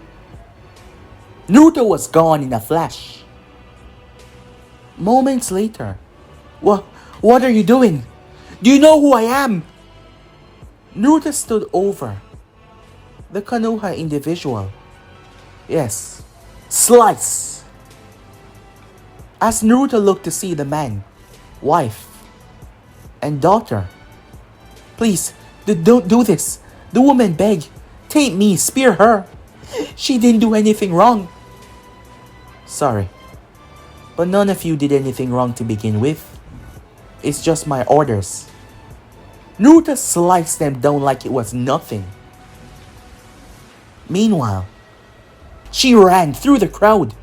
Naruto was gone in a flash. Moments later, what are you doing? Do you know who I am? Naruto stood over the Konoha individual. Yes, slice. As Naruto looked to see the man, wife, and daughter. Please, don't do this. The woman begged. Take me, spear her. She didn't do anything wrong. Sorry, but none of you did anything wrong to begin with. It's just my orders. Naruto sliced them down like it was nothing. Meanwhile, she ran through the crowd.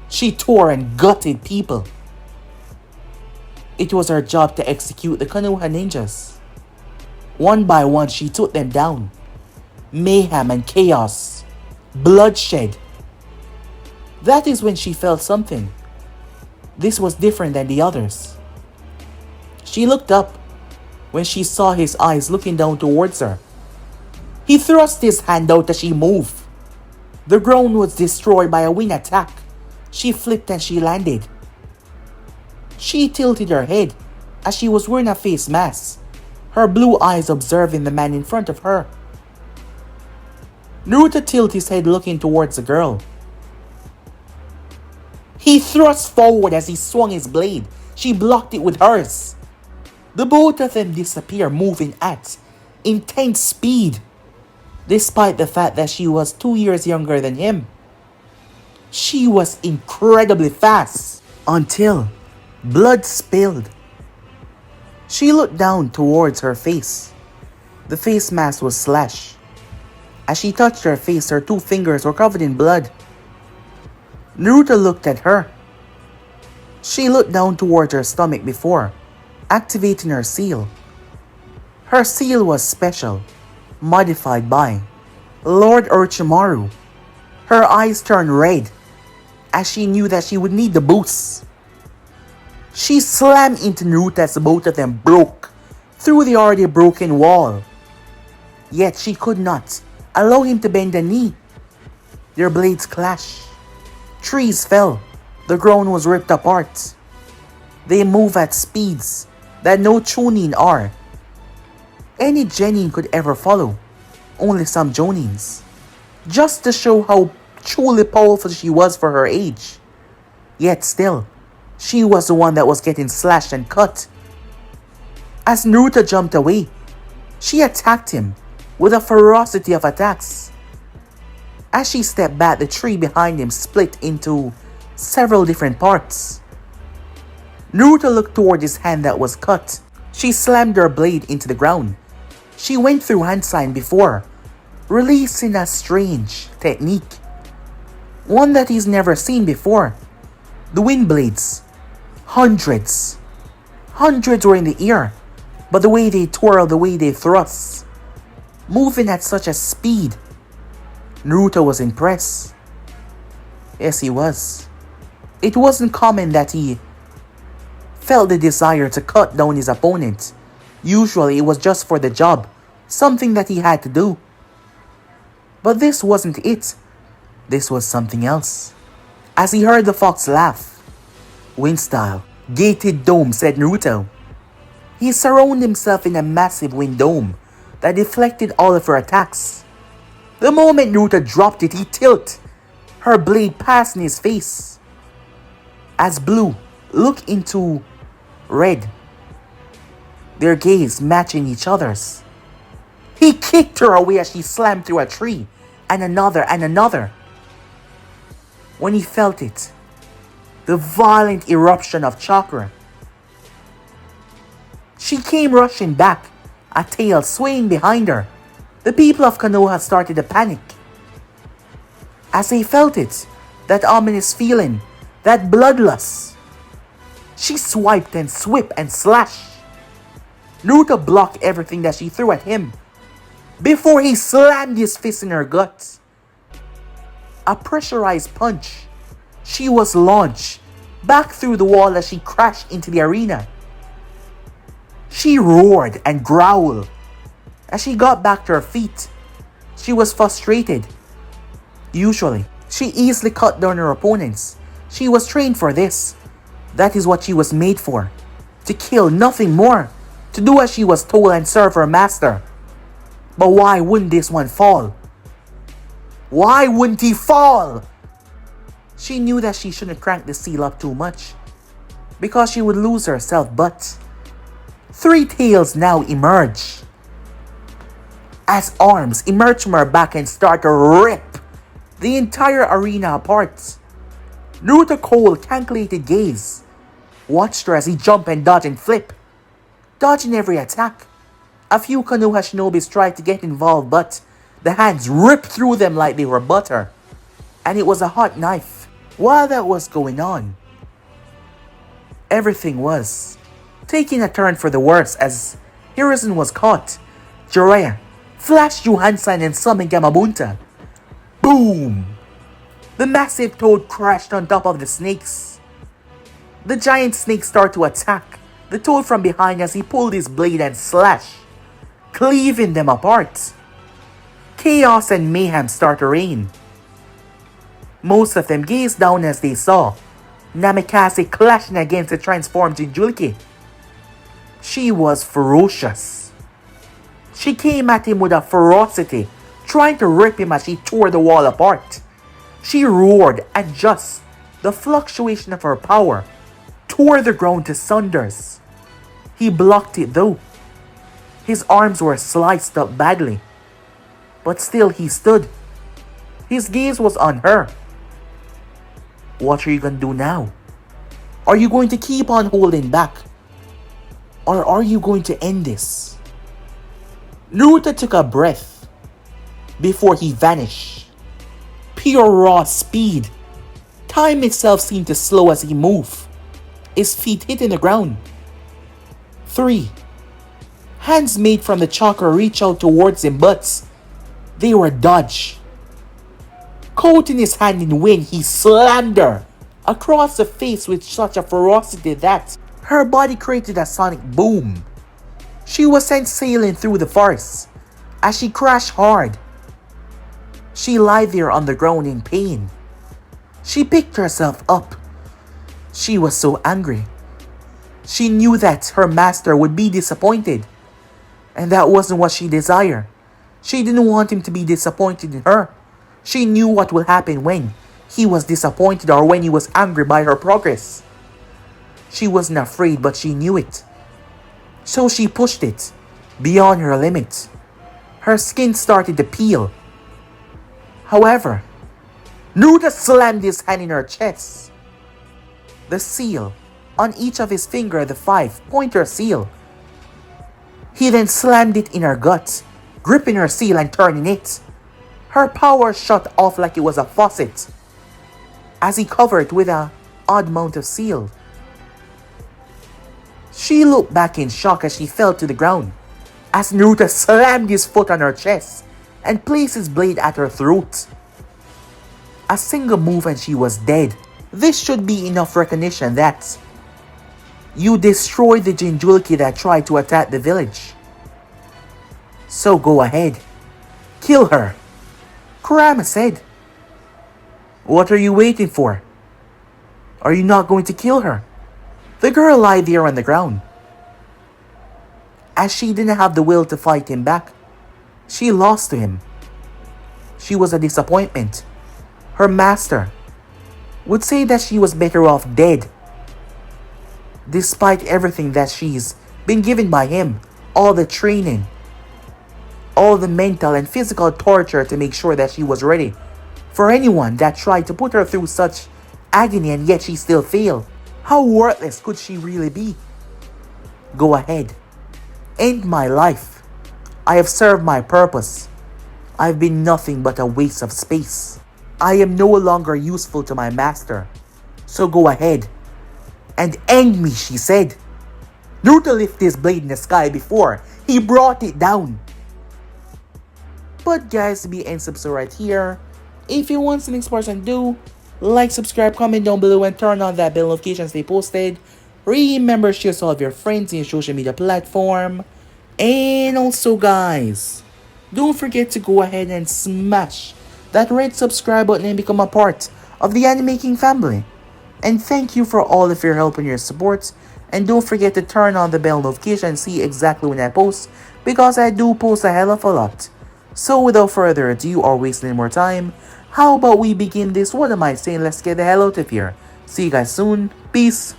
She tore and gutted people. It was her job to execute the Konoha ninjas. One by one, she took them down. Mayhem and chaos. Bloodshed. That is when she felt something. This was different than the others. She looked up when she saw his eyes looking down towards her. He thrust his hand out as she moved. The ground was destroyed by a wind attack. She flipped and she landed. She tilted her head as she was wearing a face mask, her blue eyes observing the man in front of her. Naruto tilted his head looking towards the girl. He thrust forward as he swung his blade. She blocked it with hers. The both of them disappear, moving at intense speed, despite the fact that she was 2 years younger than him. She was incredibly fast until blood spilled. She looked down towards her face. The face mask was slashed. As she touched her face, her 2 fingers were covered in blood. Naruto looked at her. She looked down towards her stomach before activating her seal. Her seal was special, modified by Lord Orochimaru. Her eyes turned red as she knew that she would need the boost. She slammed into Naruto as both of them broke through the already broken wall. Yet she could not allow him to bend a knee. Their blades clashed. Trees fell. The ground was ripped apart. They move at speeds that no Chunin or any genin could ever follow. Only some Jonins. Just to show how truly powerful she was for her age. Yet still, she was the one that was getting slashed and cut. As Naruto jumped away, she attacked him with a ferocity of attacks. As she stepped back, the tree behind him split into several different parts. Naruto looked toward his hand that was cut. She slammed her blade into the ground. She went through hand sign before, releasing a strange technique. One that he's never seen before. The wind blades. Hundreds. Hundreds were in the air, but the way they twirl, the way they thrust, moving at such a speed. Naruto was impressed. Yes, he was. It wasn't common that he felt the desire to cut down his opponent. Usually it was just for the job, something that he had to do. But this wasn't it. This was something else. As he heard the fox laugh. Wind style, gated dome, said Naruto. He surrounded himself in a massive wind dome that deflected all of her attacks. The moment Naruto dropped it, he tilted her blade past in his face. As Blue looked into Red, their gaze matching each other's. He kicked her away as she slammed through a tree, and another. When he felt it, the violent eruption of chakra, she came rushing back, a tail swaying behind her. The people of Konoha started to panic. As they felt it, that ominous feeling, that bloodlust. She swiped and swept and slashed. Naruto blocked everything that she threw at him before he slammed his fist in her gut. A pressurized punch. She was launched back through the wall as she crashed into the arena. She roared and growled. As she got back to her feet, she was frustrated. Usually, she easily cut down her opponents. She was trained for this. That is what she was made for. To kill, nothing more. To do as she was told and serve her master. But why wouldn't this one fall? Why wouldn't he fall? She knew that she shouldn't crank the seal up too much, because she would lose herself, but three tails now emerge. As arms emerge from her back and start to rip the entire arena apart. Naruto cold, calculated gaze watched her as he jumped and dodged and flipped, dodging every attack. A few Konoha shinobis tried to get involved, but the hands ripped through them like they were butter, and it was a hot knife. While that was going on, everything was taking a turn for the worse as Hiruzen was caught. Jiraiya flashed Johansson and summoned Gamabunta. Boom! The massive toad crashed on top of the snakes. The giant snakes start to attack the toad from behind as he pulled his blade and slashed, cleaving them apart. Chaos and mayhem start to reign. Most of them gazed down as they saw Namikaze clashing against the transformed Jinchuriki. She was ferocious. She came at him with a ferocity, trying to rip him as she tore the wall apart. She roared, and just the fluctuation of her power tore the ground to sunders. He blocked it though. His arms were sliced up badly, but still he stood. His gaze was on her. What are you gonna do now? Are you going to keep on holding back? Or are you going to end this? Naruto took a breath before he vanished. Pure raw speed. Time itself seemed to slow as he moved. His feet hitting the ground. 3. Hands made from the chakra reach out towards him, but they were dodged. Coating his hand in wind, he slammed her across the face with such a ferocity that her body created a sonic boom. She was sent sailing through the forest as she crashed hard. She lay there on the ground in pain. She picked herself up. She was so angry. She knew that her master would be disappointed, and that wasn't what she desired. She didn't want him to be disappointed in her. She knew what would happen when he was disappointed or when he was angry by her progress. She wasn't afraid, but she knew it. So she pushed it beyond her limit. Her skin started to peel. However, Naruto slammed his hand in her chest. The seal on each of his fingers, the 5-pointer seal. He then slammed it in her gut, gripping her seal and turning it. Her power shut off like it was a faucet as he covered it with an odd amount of seal. She looked back in shock as she fell to the ground as Naruto slammed his foot on her chest and placed his blade at her throat. A single move and she was dead. This should be enough recognition that you destroyed the Jinchuriki that tried to attack the village. So go ahead. Kill her. Kurama said. What are you waiting for? Are you not going to kill her? The girl lay there on the ground, as she didn't have the will to fight him back. She lost to him. She was a disappointment. Her master would say that she was better off dead, despite everything that she's been given by him, all the training, all the mental and physical torture to make sure that she was ready for anyone that tried to put her through such agony, and yet she still failed. How worthless could she really be? Go ahead. End my life. I have served my purpose. I've been nothing but a waste of space. I am no longer useful to my master. So go ahead and end me, she said. Naruto lifted his blade in the sky before he brought it down. But guys, to be end subs right here. If you want some sports and do, like, subscribe, comment down below, and turn on that bell notification to stay posted. Remember, share all of your friends in your social media platform. And also guys, don't forget to go ahead and smash that red subscribe button and become a part of the Anime King family. And thank you for all of your help and your support. And don't forget to turn on the bell notification and see exactly when I post, because I do post a hell of a lot. So without further ado or wasting any more time, how about we begin this? What am I saying? Let's get the hell out of here. See you guys soon. Peace.